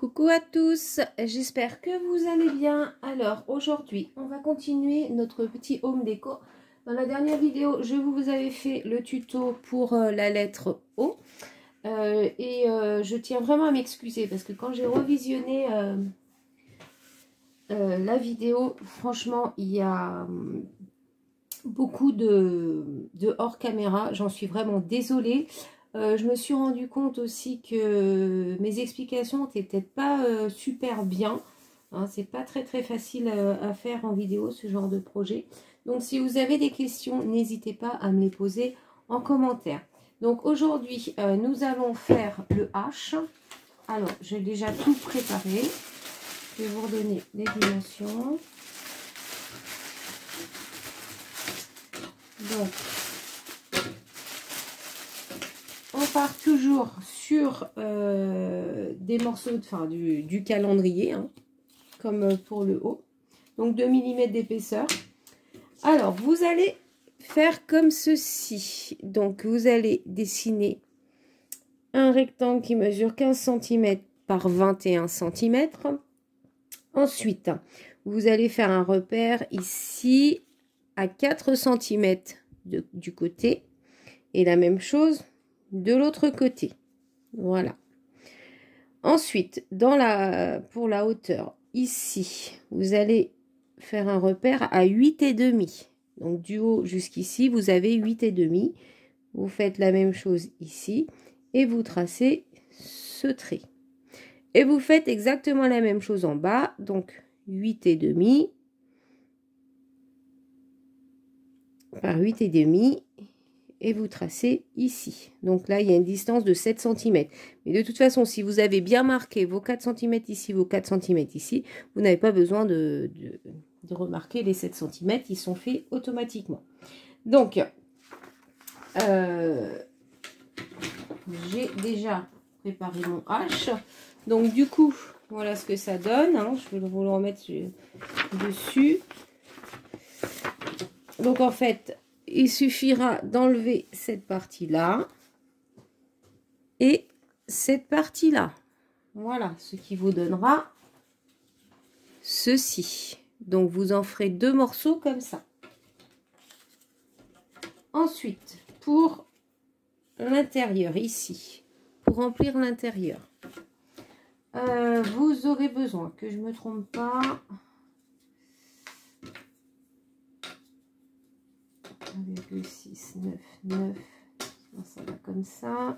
Coucou à tous, j'espère que vous allez bien. Alors aujourd'hui, on va continuer notre petit home déco. Dans la dernière vidéo, je vous avais fait le tuto pour la lettre O. Je tiens vraiment à m'excuser parce que quand j'ai revisionné la vidéo, franchement, il y a beaucoup de hors caméra. J'en suis vraiment désolée. Je me suis rendu compte aussi que mes explications n'étaient peut-être pas super bien. Hein, c'est pas très facile à faire en vidéo, ce genre de projet. Donc si vous avez des questions, n'hésitez pas à me les poser en commentaire. Donc aujourd'hui, nous allons faire le H. Alors, j'ai déjà tout préparé. Je vais vous redonner les dimensions. Donc, on part toujours sur des morceaux du calendrier, hein, comme pour le haut. Donc 2 mm d'épaisseur. Alors, vous allez faire comme ceci. Donc, vous allez dessiner un rectangle qui mesure 15 cm par 21 cm. Ensuite, vous allez faire un repère ici à 4 cm du côté. Et la même chose de l'autre côté. Voilà. Ensuite, pour la hauteur, ici, vous allez faire un repère à 8,5. Donc, du haut jusqu'ici, vous avez 8,5. Vous faites la même chose ici et vous tracez ce trait. Et vous faites exactement la même chose en bas. Donc, 8,5 par 8,5. Et vous tracez ici. Donc là, il y a une distance de 7 cm. Mais de toute façon, si vous avez bien marqué vos 4 cm ici, vos 4 cm ici, vous n'avez pas besoin de remarquer les 7 cm. Ils sont faits automatiquement. Donc, j'ai déjà préparé mon H. Donc, du coup, voilà ce que ça donne. Hein. Je vais vous le remettre dessus. Donc, en fait, il suffira d'enlever cette partie-là et cette partie-là. Voilà, ce qui vous donnera ceci. Donc, vous en ferez 2 morceaux comme ça. Ensuite, pour l'intérieur, ici, pour remplir l'intérieur, vous aurez besoin, que je ne me trompe pas, 1,6, 9, ça va comme ça.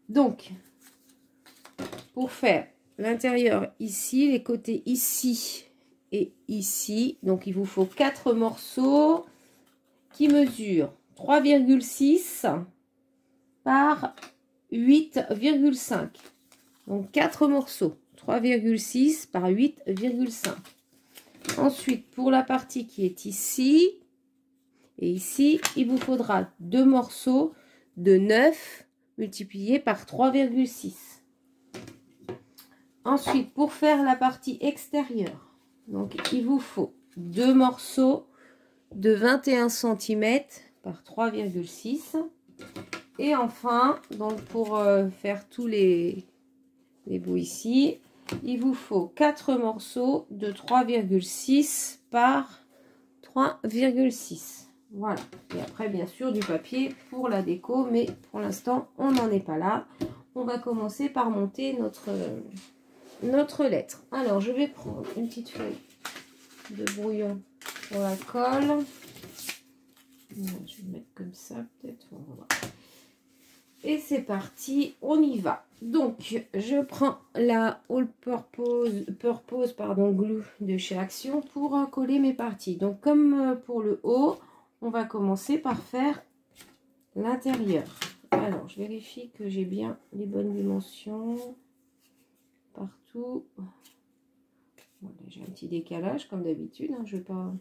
Donc, pour faire l'intérieur ici, les côtés ici et ici, donc il vous faut 4 morceaux qui mesurent 3,6 par 8,5. Donc 4 morceaux, 3,6 par 8,5. Ensuite, pour la partie qui est ici, et ici, il vous faudra 2 morceaux de 9 multipliés par 3,6. Ensuite, pour faire la partie extérieure, donc il vous faut 2 morceaux de 21 cm par 3,6. Et enfin, donc pour faire tous les bouts ici, il vous faut 4 morceaux de 3,6 par 3,6. Voilà. Et après, bien sûr, du papier pour la déco. Mais pour l'instant, on n'en est pas là. On va commencer par monter notre lettre. Alors, je vais prendre une petite feuille de brouillon pour la colle. Je vais mettre comme ça, peut-être. On va voir. Et c'est parti, on y va. Donc, je prends la All Purpose Glue de chez Action pour coller mes parties. Donc, comme pour le haut, on va commencer par faire l'intérieur. Alors, je vérifie que j'ai bien les bonnes dimensions partout. Voilà, j'ai un petit décalage comme d'habitude. Hein, je vais pas...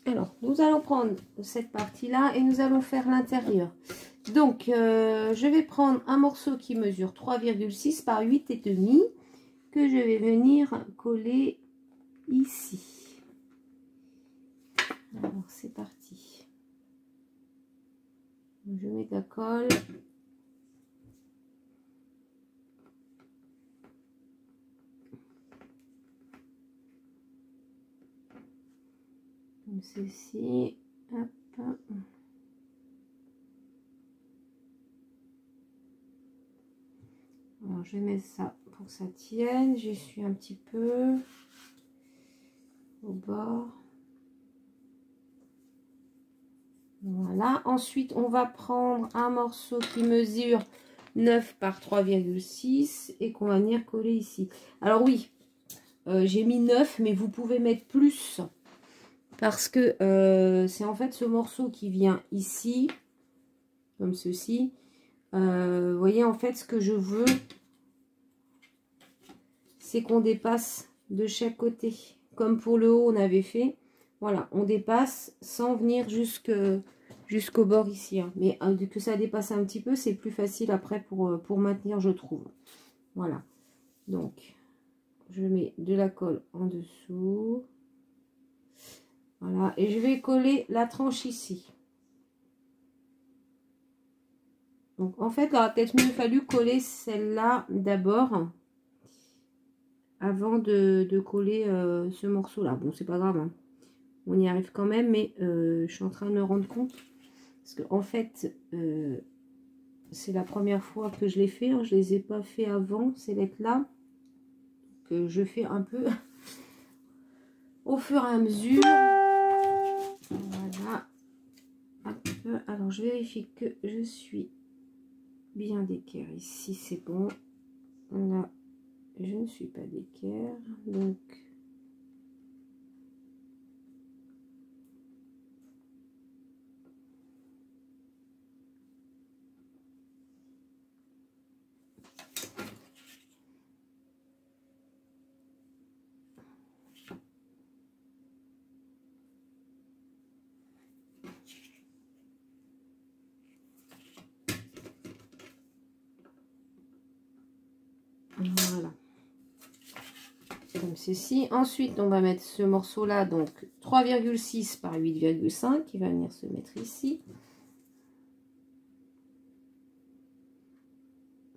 Alors, nous allons prendre cette partie-là et nous allons faire l'intérieur. Donc, je vais prendre un morceau qui mesure 3,6 par 8,5 que je vais venir coller ici. Alors c'est parti. Je mets de la colle. Comme ceci. Hop. Alors je vais mettre ça pour que ça tienne. J'essuie un petit peu au bord. Voilà. Ensuite, on va prendre un morceau qui mesure 9 par 3,6 et qu'on va venir coller ici. Alors oui, j'ai mis 9, mais vous pouvez mettre plus parce que c'est en fait ce morceau qui vient ici, comme ceci. Vous voyez, en fait, ce que je veux, c'est qu'on dépasse de chaque côté. Comme pour le haut, on avait fait. Voilà, on dépasse sans venir jusqu'au bord ici. Hein. Mais que ça dépasse un petit peu, c'est plus facile après pour maintenir, je trouve. Voilà. Donc, je mets de la colle en dessous. Voilà. Et je vais coller la tranche ici. Donc, en fait, il aurait peut-être mieux fallu coller celle-là d'abord. Avant de coller ce morceau-là. Bon, c'est pas grave. Hein. On y arrive quand même. Mais je suis en train de me rendre compte. Parce que en fait, c'est la première fois que je l'ai fait. Hein. Je les ai pas fait avant, ces lettres-là. Que je fais un peu au fur et à mesure. Voilà. Hop. Alors, je vérifie que je suis bien d'équerre ici, c'est bon. Là, je ne suis pas d'équerre, donc voilà. Comme ceci. Ensuite, on va mettre ce morceau-là, donc 3,6 par 8,5, qui va venir se mettre ici.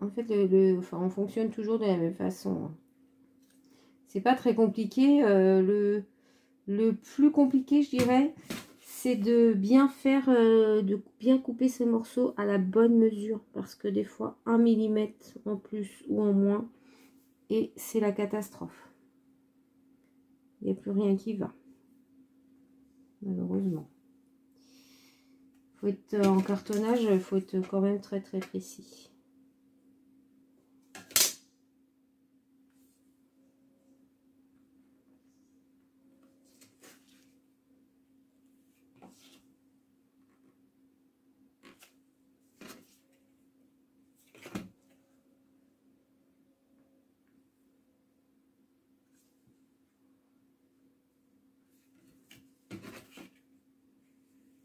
En fait, enfin, on fonctionne toujours de la même façon. C'est pas très compliqué. Le plus compliqué, je dirais, c'est de bien faire, de bien couper ces morceaux à la bonne mesure. Parce que des fois, 1 mm en plus ou en moins, et c'est la catastrophe. Il n'y a plus rien qui va. Malheureusement. Faut être en cartonnage, il faut être quand même très très précis.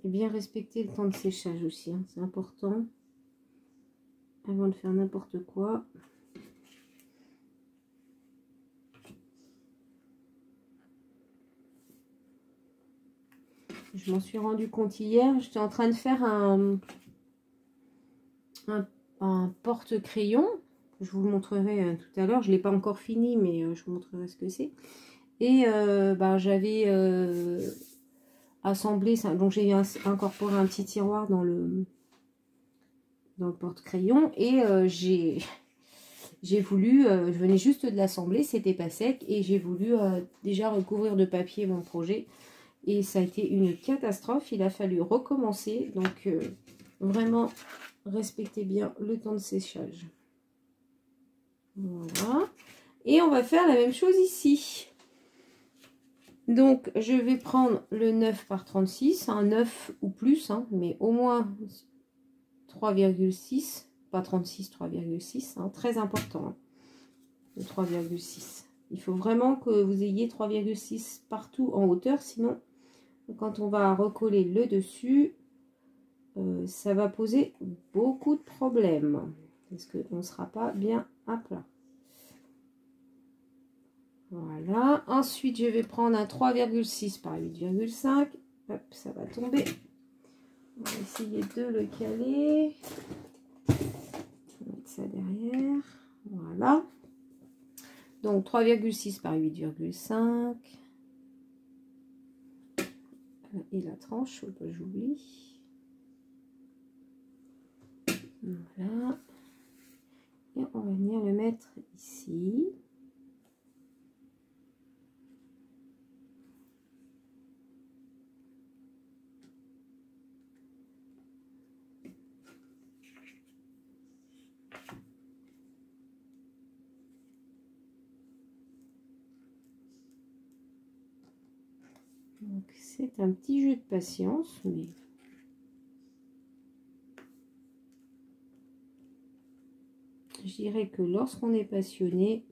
Et bien respecter le temps de séchage aussi, hein, c'est important. Avant de faire n'importe quoi. Je m'en suis rendu compte hier. J'étais en train de faire un porte-crayon. Je vous le montrerai tout à l'heure. Je ne l'ai pas encore fini, mais je vous montrerai ce que c'est. Et j'avais assemblé ça. Donc j'ai incorporé un petit tiroir dans le porte-crayon. Et j'ai voulu, je venais juste de l'assembler, c'était pas sec. Et j'ai voulu déjà recouvrir de papier mon projet. Et ça a été une catastrophe. Il a fallu recommencer. Donc, vraiment, respectez bien le temps de séchage. Voilà. Et on va faire la même chose ici. Donc, je vais prendre le 9 par 36. Un 9 ou plus, hein, mais au moins 3,6. Pas 36, 3,6. Hein, très important, hein, le 3,6. Il faut vraiment que vous ayez 3,6 partout en hauteur. Sinon, quand on va recoller le dessus, ça va poser beaucoup de problèmes. Parce qu'on ne sera pas bien à plat. Voilà. Ensuite, je vais prendre un 3,6 par 8,5. Hop, ça va tomber. On va essayer de le caler. On va mettre ça derrière. Voilà. Donc 3,6 par 8,5. Et la tranche, faut pas que j'oublie. Voilà. Et on va venir le mettre ici. Donc c'est un petit jeu de patience, mais je dirais que lorsqu'on est passionné,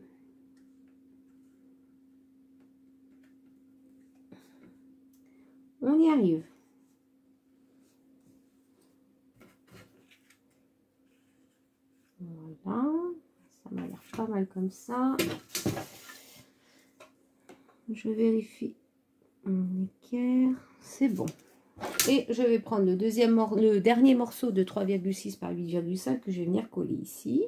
on y arrive. Voilà, ça m'a l'air pas mal comme ça. Je vérifie mon équerre, c'est bon. Et je vais prendre le dernier morceau de 3,6 par 8,5 que je vais venir coller ici.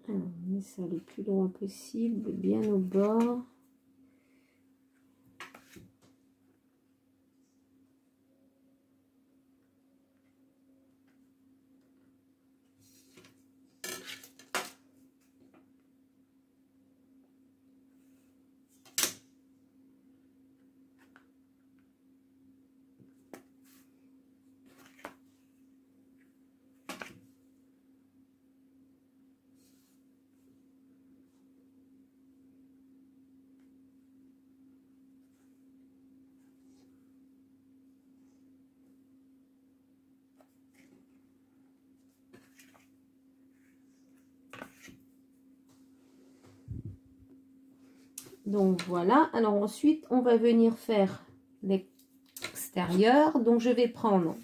Alors, on met ça le plus loin possible, bien au bord. Donc voilà, alors ensuite on va venir faire l'extérieur. Donc je vais prendre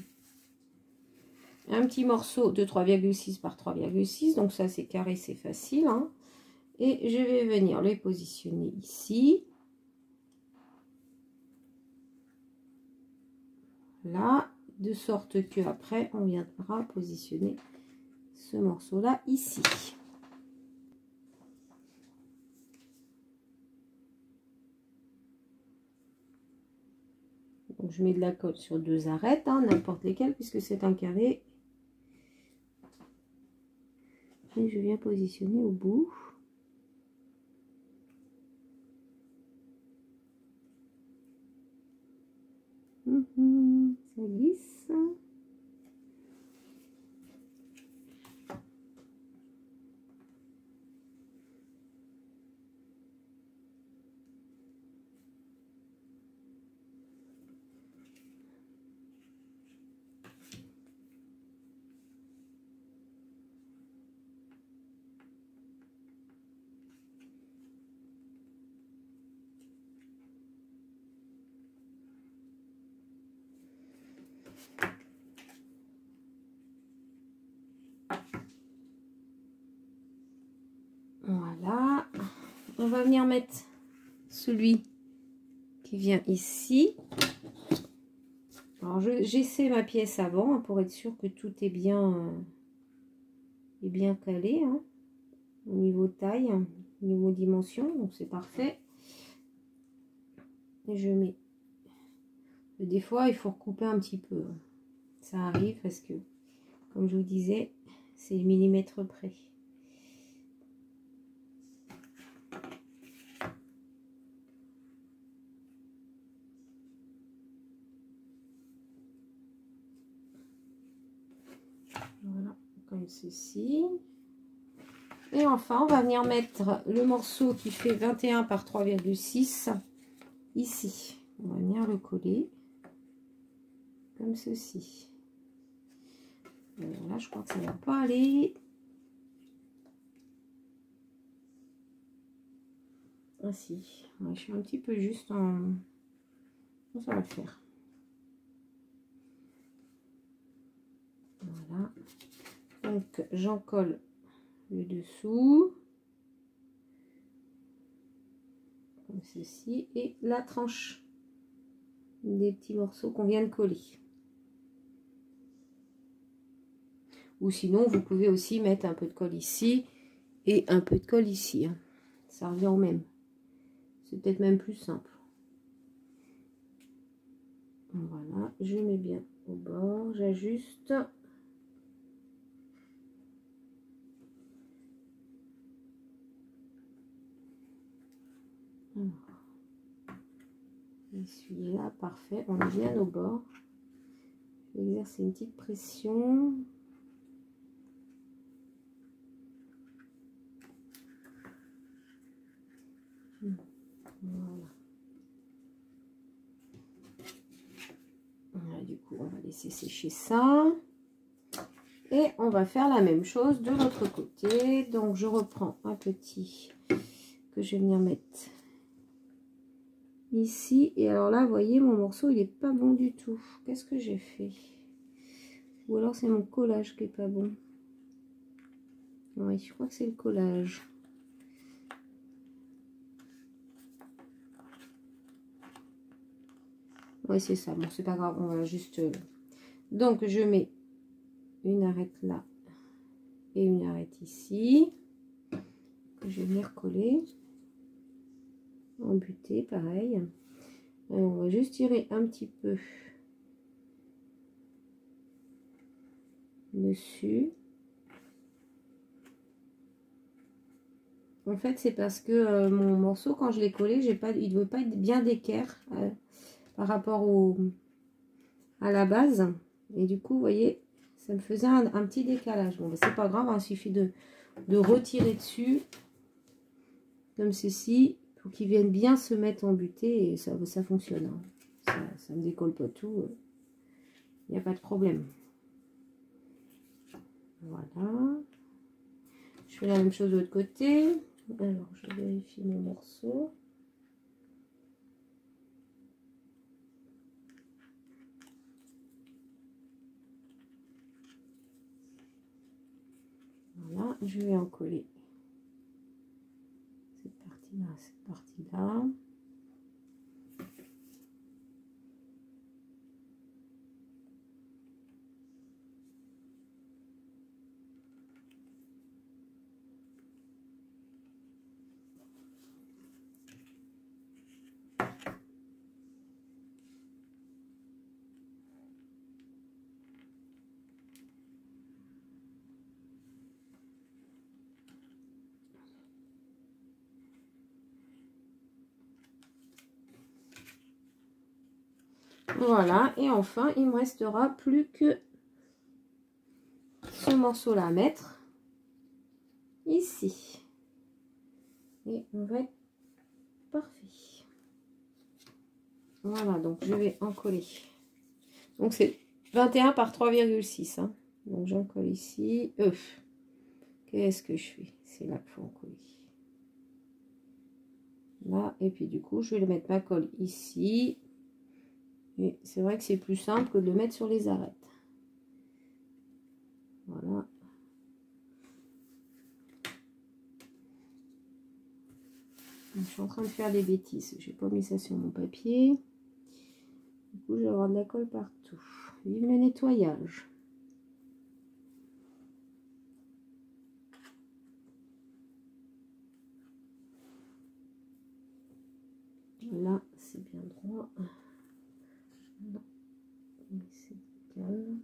un petit morceau de 3,6 par 3,6, donc ça c'est carré, c'est facile, hein. Et je vais venir le positionner ici. Là, de sorte que après on viendra positionner ce morceau là ici. Donc je mets de la colle sur 2 arêtes, hein, n'importe lesquelles, puisque c'est un carré. Et je viens positionner au bout. Ça glisse. Voilà, on va venir mettre celui qui vient ici. Alors j'essaie ma pièce avant, hein, pour être sûr que tout est bien calé, hein, au niveau taille, au niveau dimension, donc c'est parfait. Et je mets. Des fois il faut recouper un petit peu, ça arrive parce que comme je vous disais c'est le millimètre près. Voilà, comme ceci. Et enfin, on va venir mettre le morceau qui fait 21 par 3,6 ici. On va venir le coller comme ceci. Là, je crois que ça va pas aller. Ah si, ouais, je suis un petit peu juste en... Ça va le faire. Voilà. Donc, j'en colle le dessous. Comme ceci. Et la tranche des petits morceaux qu'on vient de coller. Ou sinon, vous pouvez aussi mettre un peu de colle ici et un peu de colle ici. Hein. Ça revient au même. C'est peut-être même plus simple. Voilà, je mets bien au bord, j'ajuste. Essuyer là, parfait, on est bien au bord. Je vais exercer une petite pression. Voilà. Voilà, du coup, on va laisser sécher ça. Et on va faire la même chose de l'autre côté. Donc, je reprends un petit que je vais venir mettre ici. Et alors là, vous voyez, mon morceau, il est pas bon du tout. Qu'est-ce que j'ai fait? Ou alors, c'est mon collage qui est pas bon. Oui, je crois que c'est le collage. Oui, c'est ça. Bon, c'est pas grave. On va juste... Donc, je mets une arête là et une arête ici. Que je vais venir coller. Embuter, pareil. Alors, on va juste tirer un petit peu dessus. En fait, c'est parce que mon morceau, quand je l'ai collé, il ne veut pas être bien d'équerre par rapport à la base. Et du coup, vous voyez, ça me faisait un petit décalage. Bon, c'est pas grave, hein, il suffit de retirer dessus, comme ceci, pour qu'ils viennent bien se mettre en butée. Et ça fonctionne. Hein. Ça ne me décolle pas tout. Il n'y a pas de problème. Voilà. Je fais la même chose de l'autre côté. Alors, je vérifie mon morceau. Voilà, je vais en coller cette partie-là, cette partie-là. Voilà, et enfin, il me restera plus que ce morceau-là à mettre ici. Et on va être parfait. Voilà, donc je vais en coller. Donc c'est 21 par 3,6. Hein. Donc j'en colle ici. Qu'est-ce que je fais? C'est là qu'il faut en coller. Là, et puis du coup, je vais mettre ma colle ici. Et c'est vrai que c'est plus simple que de le mettre sur les arêtes. Voilà. Je suis en train de faire des bêtises. J'ai pas mis ça sur mon papier. Du coup, je vais avoir de la colle partout. Vive le nettoyage. Là, c'est bien droit. Là, c'est calme.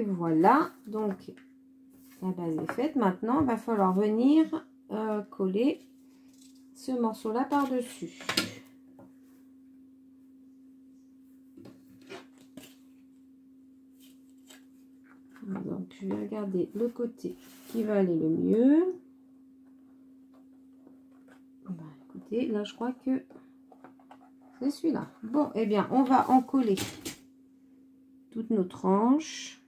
Et voilà, donc la base est faite. Maintenant, il va falloir venir coller ce morceau-là par-dessus. Donc, je vais regarder le côté qui va aller le mieux. Bah, écoutez, là, je crois que c'est celui-là. Bon, eh bien, on va en coller toutes nos tranches.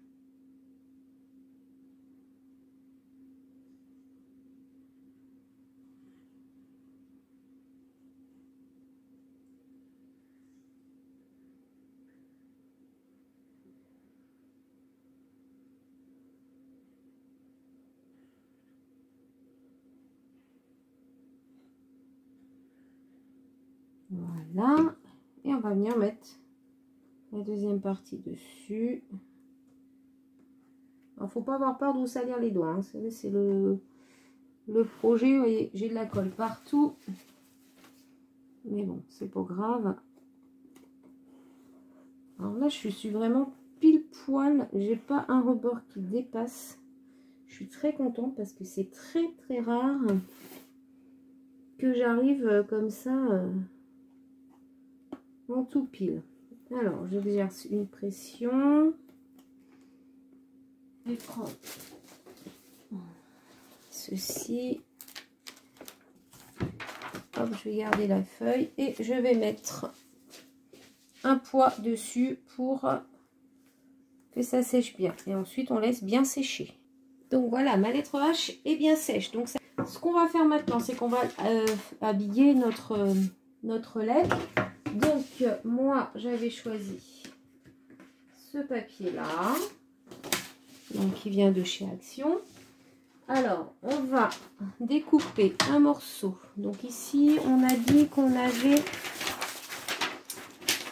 Voilà, et on va venir mettre la deuxième partie dessus. Il ne faut pas avoir peur de vous salir les doigts, hein. C'est le projet. Vous voyez, j'ai de la colle partout, mais bon, c'est pas grave. Alors là, je suis vraiment pile poil, j'ai pas un rebord qui dépasse. Je suis très contente parce que c'est très rare que j'arrive comme ça en tout pile. Alors, j'exerce une pression. Je vais prendre ceci. Hop, je vais garder la feuille et je vais mettre un poids dessus pour que ça sèche bien. Et ensuite, on laisse bien sécher. Donc voilà, ma lettre H est bien sèche. Donc ça, ce qu'on va faire maintenant, c'est qu'on va habiller notre lettre. Donc moi, j'avais choisi ce papier-là, donc qui vient de chez Action. Alors, on va découper un morceau. Donc ici, on a dit qu'on avait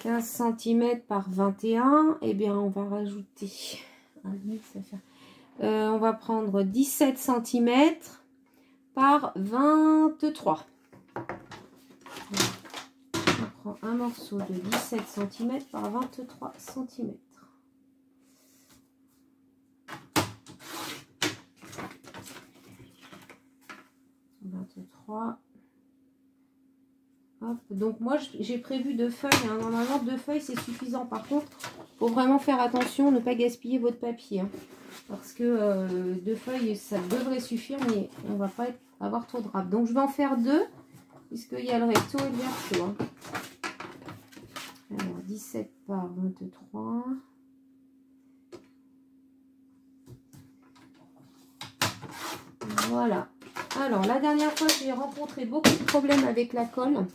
15 cm par 21. Eh bien, on va rajouter... on va prendre 17 cm par 23. On prend un morceau de 17 cm par 23 cm. Hop. Donc moi j'ai prévu 2 feuilles, hein. Normalement 2 feuilles c'est suffisant. Par contre, il faut vraiment faire attention, ne pas gaspiller votre papier, hein. Parce que 2 feuilles ça devrait suffire, mais on va pas avoir trop de râpes. Donc je vais en faire 2, puisqu'il y a le recto et le verso, hein. Alors 17 par 23. Voilà. Alors la dernière fois j'ai rencontré beaucoup de problèmes avec la colle.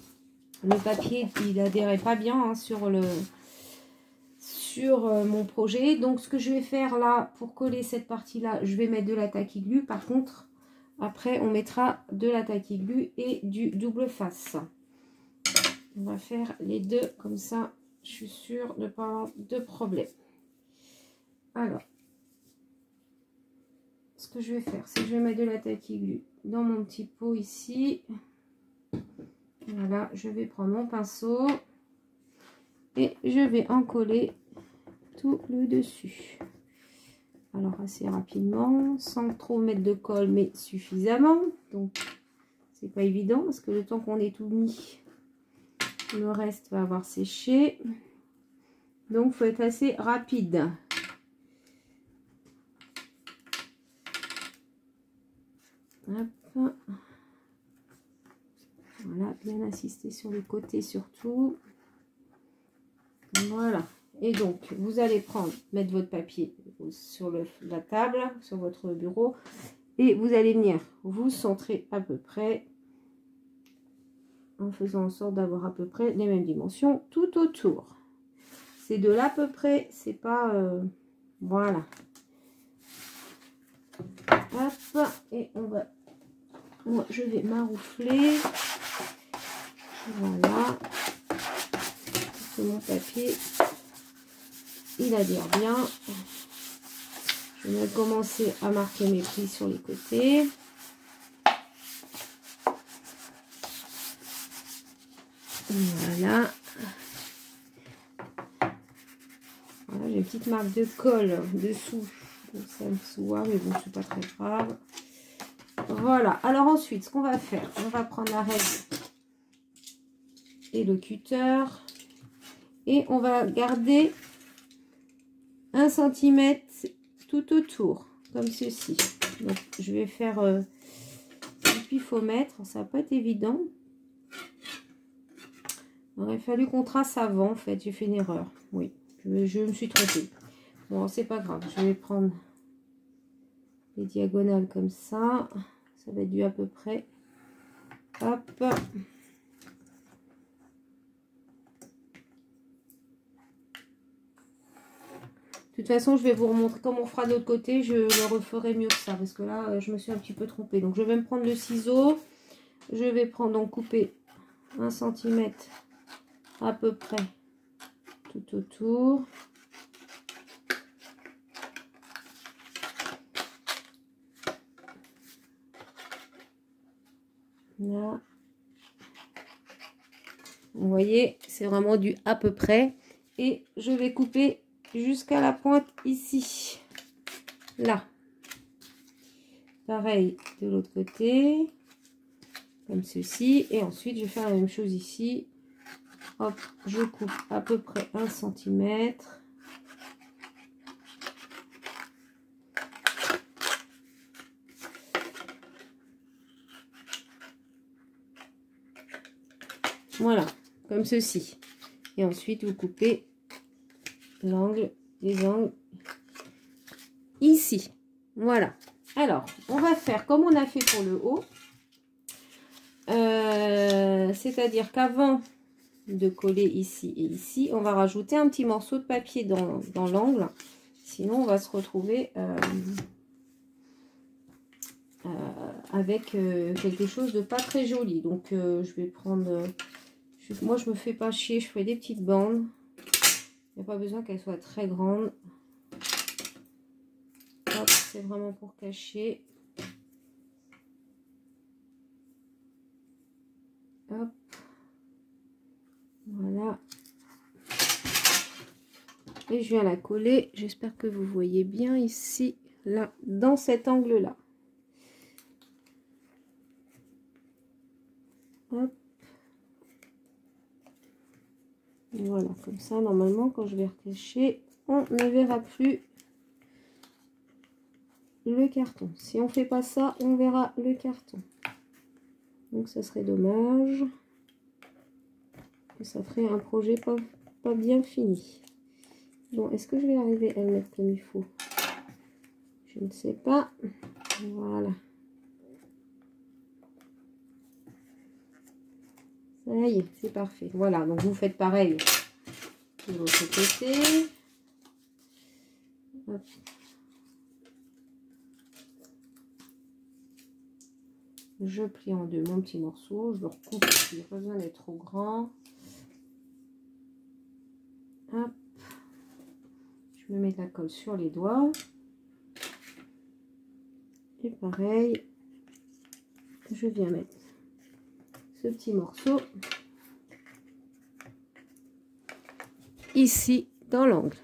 Le papier il adhérait pas bien, hein, sur mon projet. Donc ce que je vais faire là pour coller cette partie là, je vais mettre de la taquiglu. Par contre après on mettra de la taquiglu et du double face. On va faire les deux comme ça, je suis sûre de ne pas avoir de problème. Alors ce que je vais faire, c'est que je vais mettre de la taquiglu dans mon petit pot ici. Voilà, je vais prendre mon pinceau et je vais en coller tout le dessus. Alors assez rapidement, sans trop mettre de colle, mais suffisamment. Donc c'est pas évident parce que le temps qu'on ait tout mis, le reste va avoir séché. Donc faut être assez rapide. Hop. Voilà, bien insister sur les côtés surtout. Voilà. Et donc, vous allez mettre votre papier sur la table, sur votre bureau. Et vous allez venir vous centrer à peu près, en faisant en sorte d'avoir à peu près les mêmes dimensions tout autour. C'est de l'à peu près, c'est pas... voilà. Hop, et on va... Moi, je vais maroufler. Voilà. Mon papier, il adhère bien. Je vais commencer à marquer mes plis sur les côtés. Voilà. Voilà, j'ai une petite marque de colle dessous. Donc ça me voit, mais bon, c'est pas très grave. Voilà. Alors ensuite, ce qu'on va faire, on va prendre la règle et le cutter. Et on va garder 1 cm tout autour, comme ceci. Donc, je vais faire du pifomètre. Ça va pas être évident. Il aurait fallu qu'on trace avant, en fait. J'ai fait une erreur. Oui, je me suis trompée. Bon, c'est pas grave. Je vais prendre les diagonales comme ça. Ça va être du à peu près. Hop. De toute façon, je vais vous remontrer comme on fera de l'autre côté. Je le referai mieux que ça. Parce que là, je me suis un petit peu trompée. Donc, je vais me prendre le ciseau. Je vais prendre, donc, couper 1 cm à peu près tout autour. Là. Vous voyez, c'est vraiment du à peu près. Et je vais couper jusqu'à la pointe ici. Là. Pareil de l'autre côté. Comme ceci. Et ensuite, je vais faire la même chose ici. Hop, je coupe à peu près 1 cm. Voilà, comme ceci. Et ensuite, vous coupez l'angle, les angles ici. Voilà. Alors, on va faire comme on a fait pour le haut. C'est-à-dire qu'avant de coller ici et ici, on va rajouter un petit morceau de papier dans l'angle. Sinon, on va se retrouver avec quelque chose de pas très joli. Donc, je vais prendre... moi, je me fais pas chier. Je fais des petites bandes. Il n'y a pas besoin qu'elles soient très grandes. C'est vraiment pour cacher. Hop. Voilà. Et je viens la coller. J'espère que vous voyez bien ici, là, dans cet angle-là. Hop. Voilà, comme ça, normalement, quand je vais recacher, on ne verra plus le carton. Si on fait pas ça, on verra le carton. Donc, ça serait dommage. Et ça ferait un projet pas bien fini. Bon, est-ce que je vais arriver à le mettre comme il faut? Je ne sais pas. Voilà. Ça y est, c'est parfait. Voilà, donc vous faites pareil de l'autre côté. Hop. Je plie en deux mon petit morceau. Je le recoupe. Il n'y a pas besoin d'être trop grand. Hop. Je me mets de la colle sur les doigts. Et pareil, je viens mettre ce petit morceau ici dans l'angle.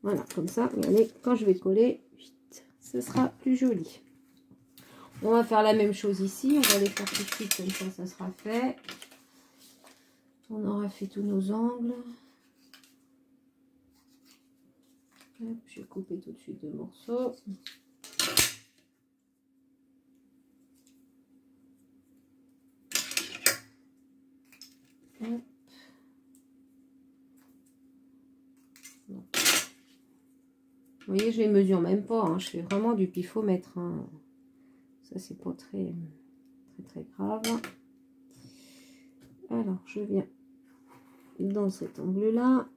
Voilà, comme ça, regardez, quand je vais coller, ce sera plus joli. On va faire la même chose ici. On va les faire tout de suite, comme ça sera fait. On aura fait tous nos angles. Hop, je vais couper tout de suite 2 morceaux. Hop. Vous voyez, je les mesure même pas. Hein. Je fais vraiment du pifomètre. Hein. Ça, c'est pas très grave. Alors, je viens dans cet angle-là.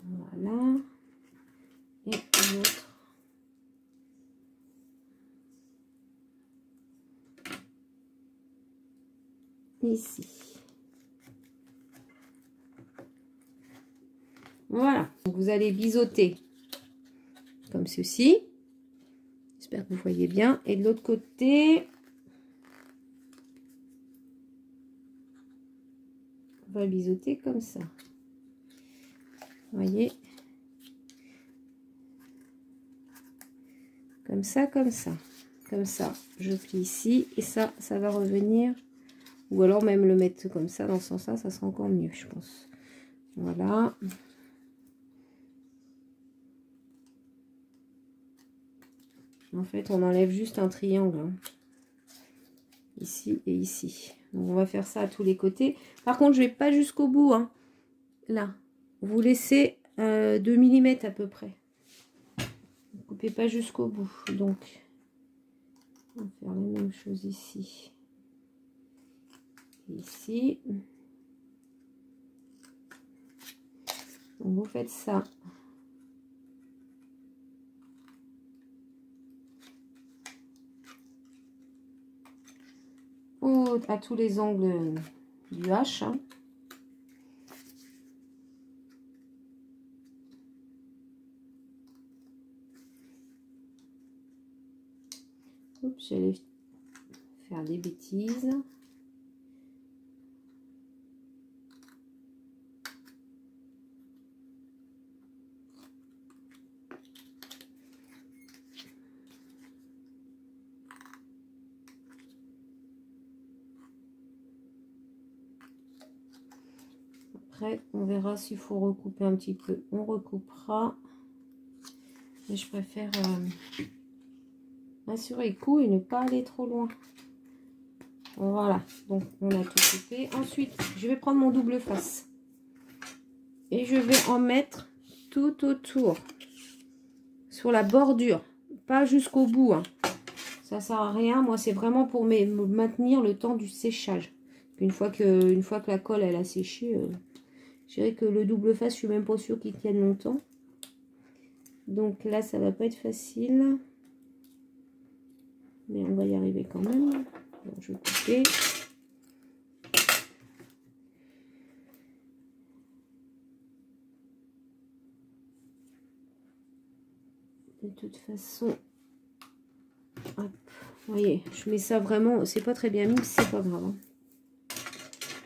Voilà. Et l'autre. Ici. Voilà. Donc, vous allez biseauter comme ceci. J'espère que vous voyez bien. Et de l'autre côté, va biseauter comme ça. Vous voyez? Comme ça, comme ça. Comme ça, je plie ici et ça va revenir. Ou alors même le mettre comme ça, dans ce sens-là, ça sera encore mieux, je pense. Voilà. En fait, on enlève juste un triangle. Hein. Ici et ici. Donc, on va faire ça à tous les côtés. Par contre, je vais pas jusqu'au bout. Hein. Là. Vous laissez 2 mm à peu près. Ne coupez pas jusqu'au bout. Donc, on va faire la même chose ici. Ici. Donc, vous faites ça. À tous les angles du H. Hein. J'allais faire des bêtises. Après, on verra s'il faut recouper un petit peu. On recoupera. Mais je préfère assurer le coup et ne pas aller trop loin. Voilà. Donc, on a tout coupé. Ensuite, je vais prendre mon double face. Et je vais en mettre tout autour. Sur la bordure. Pas jusqu'au bout. Hein. Ça sert à rien. Moi, c'est vraiment pour me maintenir le temps du séchage. Une fois que la colle, elle a séché... je dirais que le double face, je suis même pas sûre qu'il tienne longtemps. Donc là, ça va pas être facile. Mais on va y arriver quand même. Donc, je vais couper. De toute façon, hop, vous voyez, je mets ça vraiment, c'est pas très bien mis, c'est pas grave. Hein.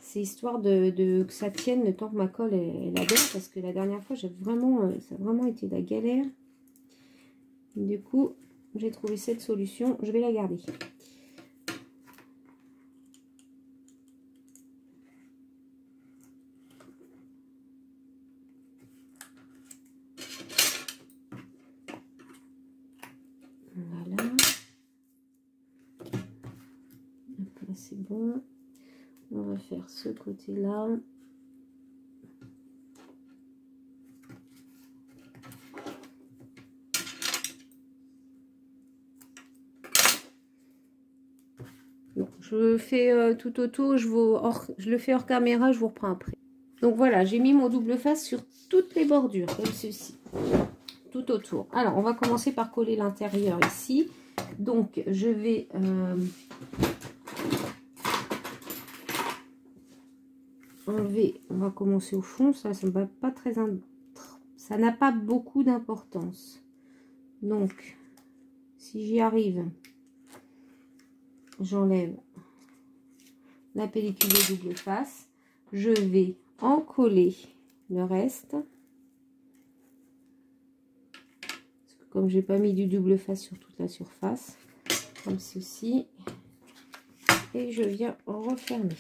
C'est histoire que ça tienne le temps que ma colle elle adhère, parce que la dernière fois, ça a vraiment été la galère. Du coup, j'ai trouvé cette solution, je vais la garder. Voilà. Là, c'est bon. On va faire ce côté-là. Je fais tout autour, je le fais hors caméra, je vous reprends après. Donc voilà, j'ai mis mon double face sur toutes les bordures, comme ceci, tout autour. Alors, on va commencer par coller l'intérieur ici. Donc, je vais... enlever, on va commencer au fond, ça va pas très... Ça n'a pas beaucoup d'importance. Donc, si j'y arrive, j'enlève la pellicule de double face. Je vais en coller le reste. Parce que comme j'ai pas mis du double face sur toute la surface, comme ceci. Et je viens refermer.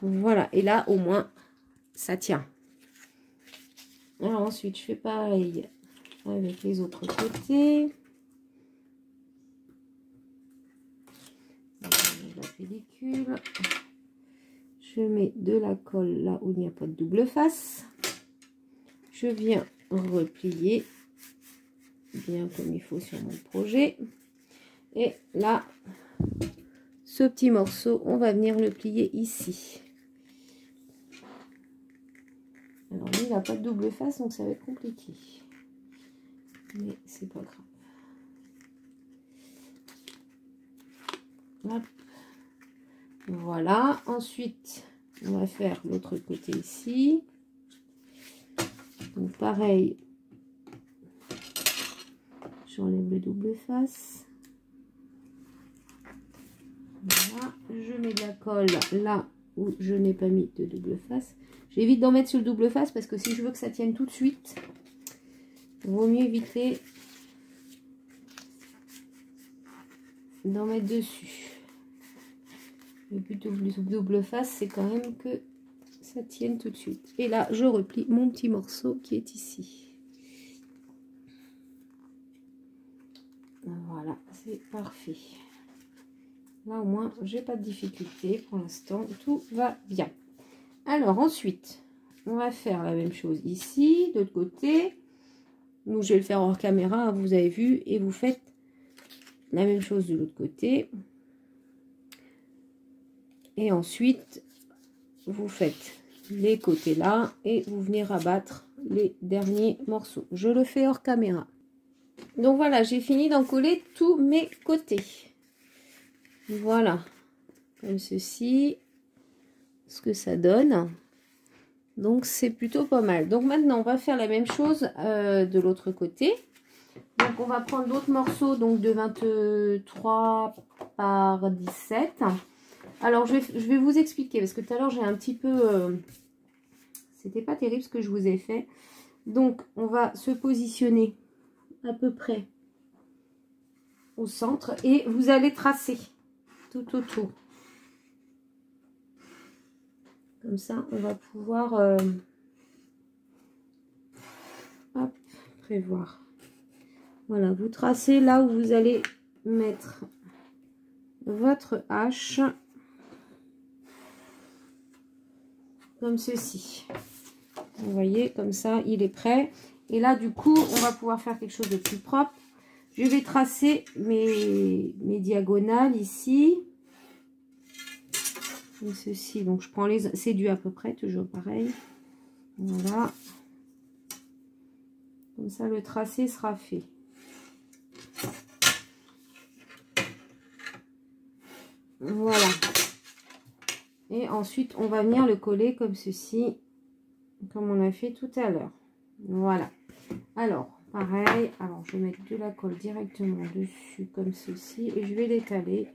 Voilà, et là au moins ça tient. Alors ensuite je fais pareil avec les autres côtés. La pellicule. Je mets de la colle là où il n'y a pas de double face. Je viens replier bien comme il faut sur mon projet. Et là, ce petit morceau, on va venir le plier ici. Alors lui, il n'a pas de double face, donc ça va être compliqué. Mais c'est pas grave. Hop. Voilà. Ensuite, on va faire l'autre côté ici. Donc pareil, j'enlève le double face. Voilà, je mets de la colle là où je n'ai pas mis de double face. J'évite d'en mettre sur le double face parce que si je veux que ça tienne tout de suite, il vaut mieux éviter d'en mettre dessus. Le but du double face, c'est quand même que ça tienne tout de suite. Et là, je replie mon petit morceau qui est ici. Voilà, c'est parfait. Là, au moins, j'ai pas de difficulté. Pour l'instant, tout va bien. Alors, ensuite, on va faire la même chose ici, de l'autre côté. Donc, je vais le faire hors caméra, vous avez vu. Et vous faites la même chose de l'autre côté. Et ensuite, vous faites les côtés là. Et vous venez rabattre les derniers morceaux. Je le fais hors caméra. Donc, voilà, j'ai fini d'en coller tous mes côtés. Voilà, comme ceci, ce que ça donne. Donc, c'est plutôt pas mal. Donc, maintenant, on va faire la même chose de l'autre côté. Donc, on va prendre d'autres morceaux donc de 23 par 17. Alors, je vais vous expliquer parce que tout à l'heure, j'ai un petit peu... c'était pas terrible ce que je vous ai fait. Donc, on va se positionner à peu près au centre et vous allez tracer tout autour. Comme ça, on va pouvoir hop, prévoir. Voilà, vous tracez là où vous allez mettre votre hache. Comme ceci. Vous voyez, comme ça, il est prêt. Et là, du coup, on va pouvoir faire quelque chose de plus propre. Je vais tracer mes diagonales ici. Comme ceci. Donc, je prends les... C'est du à peu près, toujours pareil. Voilà. Comme ça, le tracé sera fait. Voilà. Et ensuite, on va venir le coller comme ceci. Comme on a fait tout à l'heure. Voilà. Alors, pareil. Alors, je vais mettre de la colle directement dessus comme ceci. Et je vais l'étaler.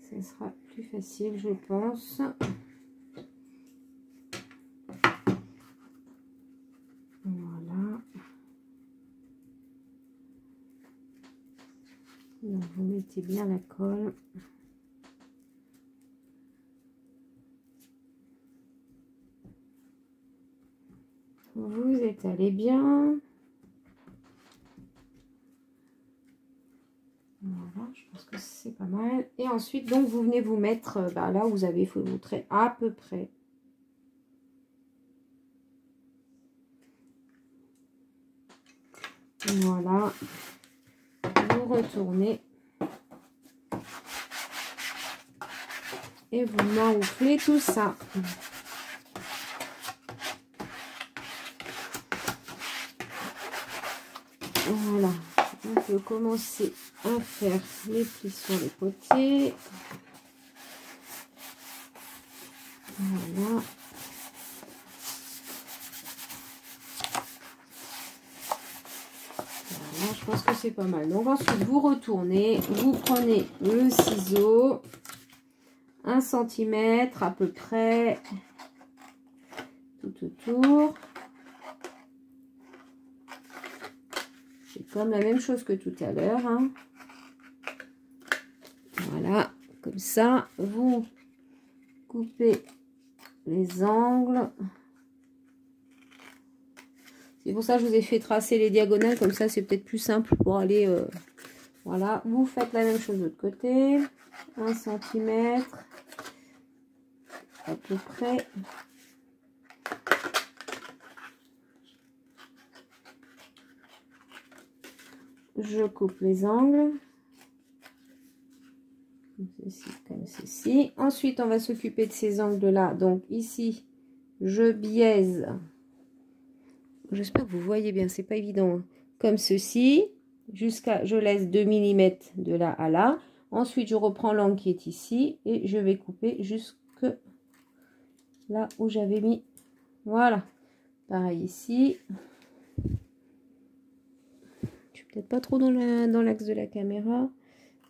Ça sera plus facile, je pense. Voilà. Donc, vous mettez bien la colle. Vous étalez bien. Voilà, je pense que c'est pas mal. Et ensuite, donc, vous venez vous mettre là où vous avez, il faut vous montrer à peu près. Voilà. Vous retournez. Et vous marouflez tout ça. Voilà. On peut commencer à faire les plis sur les côtés. Voilà. Voilà, je pense que c'est pas mal. Donc ensuite, vous retournez, vous prenez le ciseau, 1 cm à peu près, tout autour. C'est comme la même chose que tout à l'heure. Hein. Voilà, comme ça, vous coupez les angles. C'est pour ça que je vous ai fait tracer les diagonales, comme ça c'est peut-être plus simple pour aller... voilà, vous faites la même chose de l'autre côté. 1 cm à peu près. Je coupe les angles. Comme ceci. Ensuite, on va s'occuper de ces angles-là. Donc ici, je biaise. J'espère que vous voyez bien, c'est pas évident. Hein. Comme ceci, jusqu'à, je laisse 2 mm de là à là. Ensuite, je reprends l'angle qui est ici et je vais couper jusque là où j'avais mis. Voilà. Pareil ici. peut-être pas trop dans l'axe de la caméra.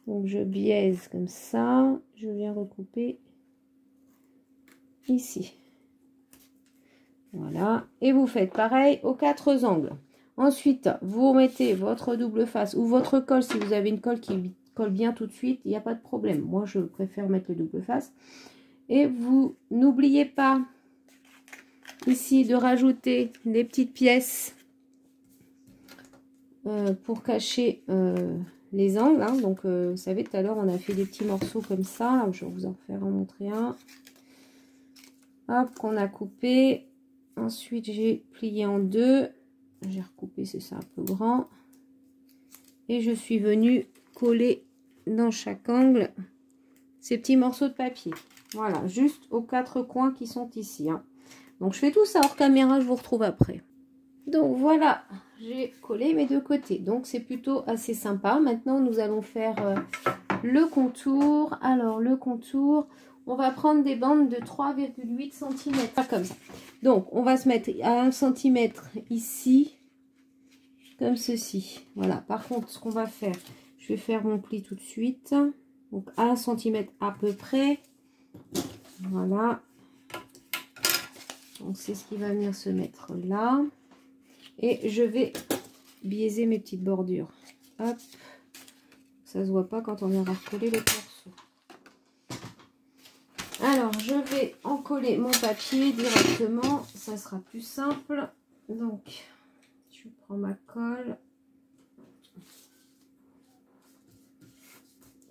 Donc je biaise comme ça, je viens recouper ici. Voilà, et vous faites pareil aux 4 angles. Ensuite, vous mettez votre double face ou votre colle, si vous avez une colle qui colle bien tout de suite, il n'y a pas de problème. Moi, je préfère mettre le double face. Et vous n'oubliez pas ici de rajouter des petites pièces pour cacher les angles. Hein. Donc, vous savez, tout à l'heure, on a fait des petits morceaux comme ça. Je vais vous en faire montrer un. Hop, qu'on a coupé. Ensuite, j'ai plié en deux. J'ai recoupé, c'est ça, un peu grand. Et je suis venue coller dans chaque angle ces petits morceaux de papier. Voilà, juste aux 4 coins qui sont ici. Hein. Donc, je fais tout ça hors caméra, je vous retrouve après. Donc, voilà, j'ai collé mes 2 côtés. Donc, c'est plutôt assez sympa. Maintenant, nous allons faire le contour. Alors, le contour, on va prendre des bandes de 3,8 cm. Comme ça. Donc, on va se mettre à 1 cm ici. Comme ceci. Voilà. Par contre, ce qu'on va faire, je vais faire mon pli tout de suite. Donc, à 1 cm à peu près. Voilà. Donc, c'est ce qui va venir se mettre là. Et je vais biaiser mes petites bordures. Hop. Ça se voit pas quand on vient recoller les morceaux. Alors, je vais encoller mon papier directement. Ça sera plus simple. Donc, je prends ma colle.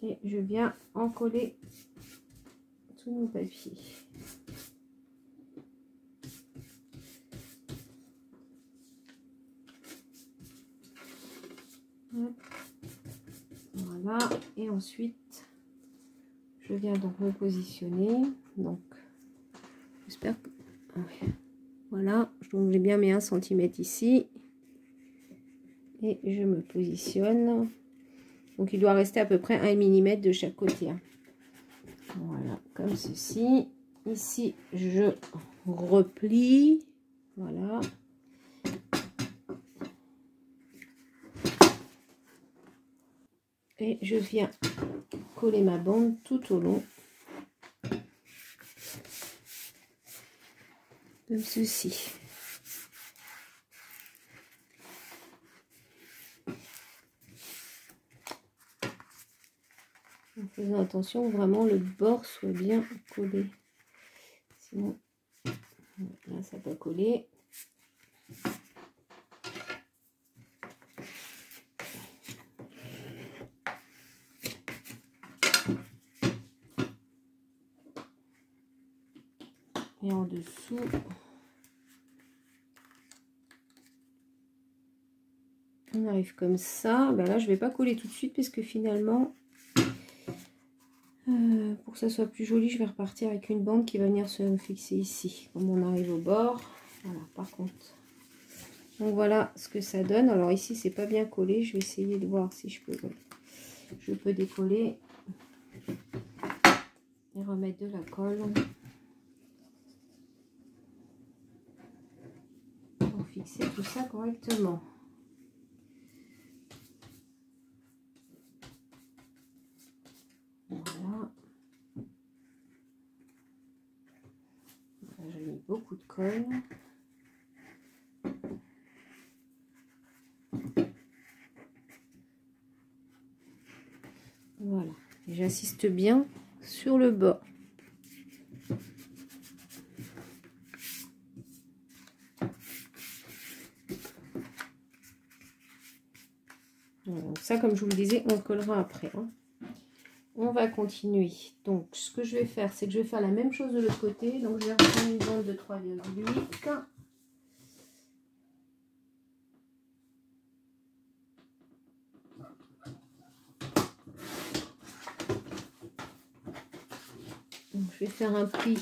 Et je viens encoller tout mon papier. Voilà, et ensuite je viens donc me positionner. Donc j'espère que voilà, donc j'ai bien mis 1 cm ici et je me positionne. Donc il doit rester à peu près 1 mm de chaque côté. Hein. Voilà, comme ceci. Ici je replie. Voilà. Et je viens coller ma bande tout au long. Comme ceci. En faisant attention, vraiment le bord soit bien collé. Sinon, là ça peut coller. Et en dessous, on arrive comme ça. Ben là, je vais pas coller tout de suite parce que finalement, pour que ça soit plus joli, je vais repartir avec une bande qui va venir se fixer ici. Comme on arrive au bord. Voilà, par contre. Donc voilà ce que ça donne. Alors ici, c'est pas bien collé. Je vais essayer de voir si je peux décoller et remettre de la colle. Fixer tout ça correctement. Voilà. J'ai mis beaucoup de colle. Voilà. Et j'insiste bien sur le bord. Donc ça, comme je vous le disais, on collera après. Hein. On va continuer. Donc, ce que je vais faire, c'est que je vais faire la même chose de l'autre côté. Donc, je vais reprendre une bande de 3,8. Donc, je vais faire un pli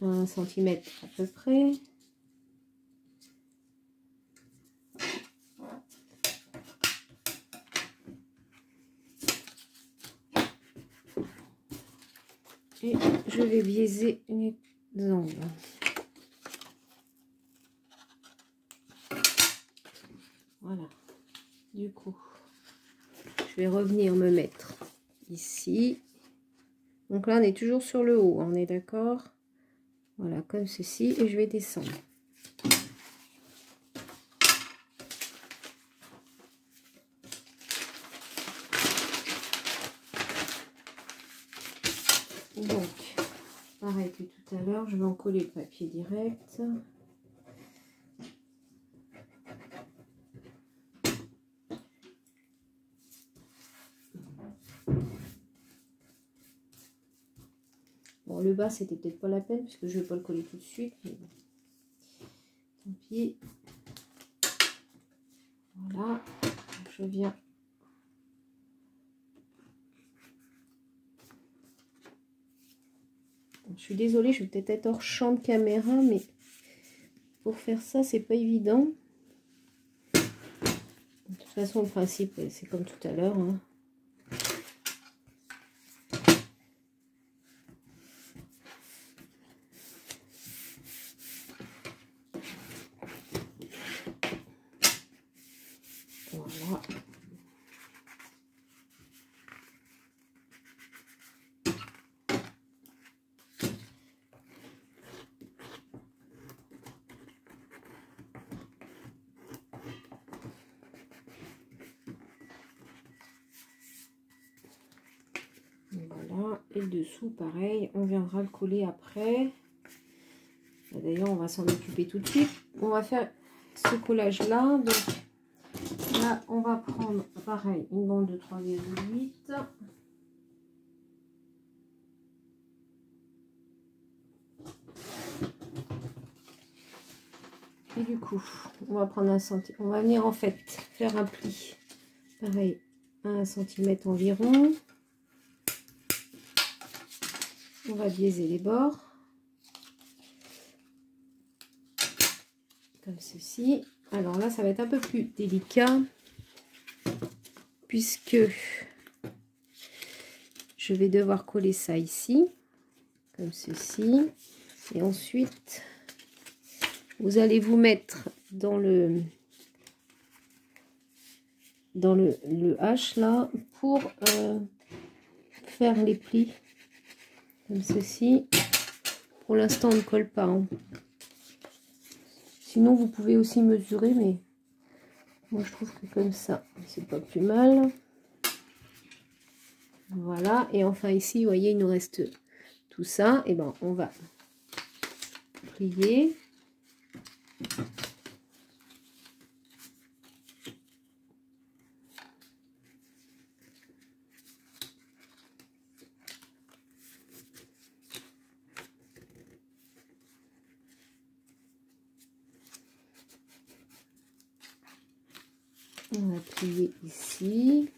à 1 cm à peu près. Et je vais biaiser les angles. Voilà. Du coup, je vais revenir me mettre ici. Donc là, on est toujours sur le haut, on est d'accord? Voilà, comme ceci, et je vais descendre. Donc, pareil que tout à l'heure, je vais en coller le papier direct. Bon, le bas, c'était peut-être pas la peine, puisque je vais pas le coller tout de suite. Mais bon. Tant pis. Voilà, je viens. Je suis désolée, je vais peut-être être hors champ de caméra, mais pour faire ça, c'est pas évident. De toute façon, le principe, c'est comme tout à l'heure. Hein. Voilà. Voilà, et le dessous pareil, on viendra le coller après. D'ailleurs, on va s'en occuper tout de suite. On va faire ce collage là. Donc là, on va prendre pareil une bande de 3,8. Et du coup, on va prendre 1 cm. On va venir en fait faire un pli pareil à 1 cm environ. On va biaiser les bords comme ceci. Alors là, ça va être un peu plus délicat puisque je vais devoir coller ça ici comme ceci. Et ensuite, vous allez vous mettre dans le H là pour faire les plis comme ceci. Pour l'instant, on ne colle pas. Hein. Sinon, vous pouvez aussi mesurer, mais moi, je trouve que comme ça, c'est pas plus mal. Voilà. Et enfin, ici, vous voyez, il nous reste tout ça. Et ben, on va plier. On va plier ici.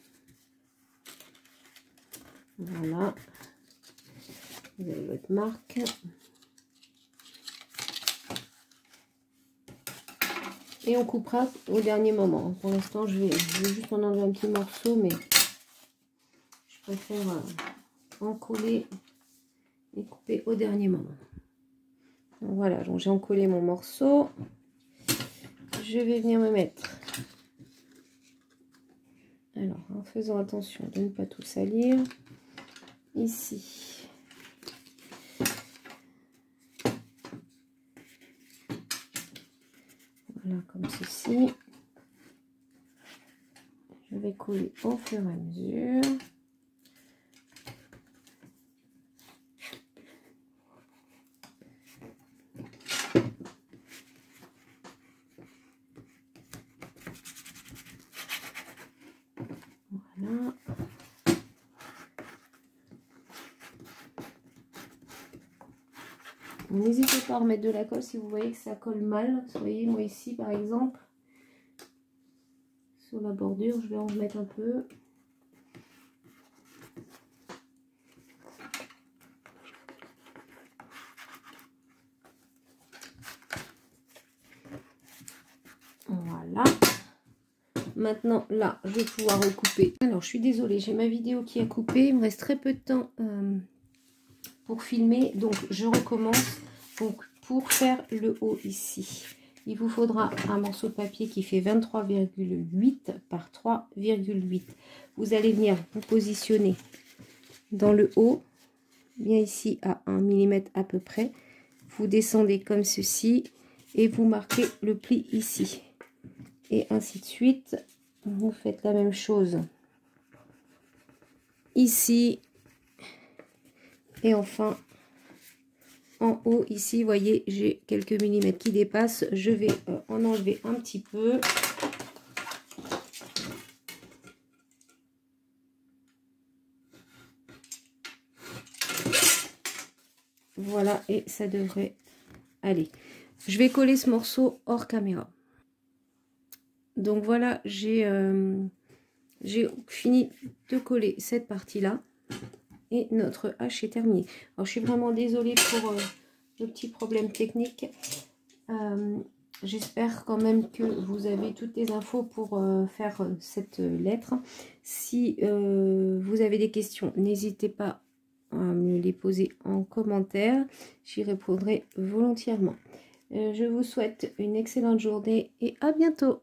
Voilà. Vous avez votre marque. Et on coupera au dernier moment. Pour l'instant, je vais juste en enlever un petit morceau, mais je préfère en coller et couper au dernier moment. Donc voilà, donc j'ai encollé mon morceau. Je vais venir me mettre. Alors, en faisant attention de ne pas tout salir. Ici. Voilà, comme ceci. Je vais coller au fur et à mesure. Voilà. N'hésitez pas à remettre de la colle si vous voyez que ça colle mal. Vous voyez, moi ici par exemple, sur la bordure, je vais en remettre un peu. Voilà. Maintenant, là, je vais pouvoir recouper. Alors, je suis désolée, j'ai ma vidéo qui a coupé. Il me reste très peu de temps pour filmer. Donc, je recommence. Donc, pour faire le haut ici, Il vous faudra un morceau de papier qui fait 23,8 par 3,8. Vous allez venir vous positionner dans le haut, bien ici à 1 mm à peu près. Vous descendez comme ceci et vous marquez le pli ici. Et ainsi de suite. Vous faites la même chose ici. Et enfin, en haut ici, vous voyez, j'ai quelques millimètres qui dépassent. Je vais en enlever un petit peu. Voilà, et ça devrait aller. Je vais coller ce morceau hors caméra. Donc voilà, j'ai fini de coller cette partie-là. Et notre hache est terminée. Alors, je suis vraiment désolée pour le petit problème technique. J'espère quand même que vous avez toutes les infos pour faire cette lettre. Si vous avez des questions, n'hésitez pas à me les poser en commentaire. J'y répondrai volontiers. Je vous souhaite une excellente journée et à bientôt.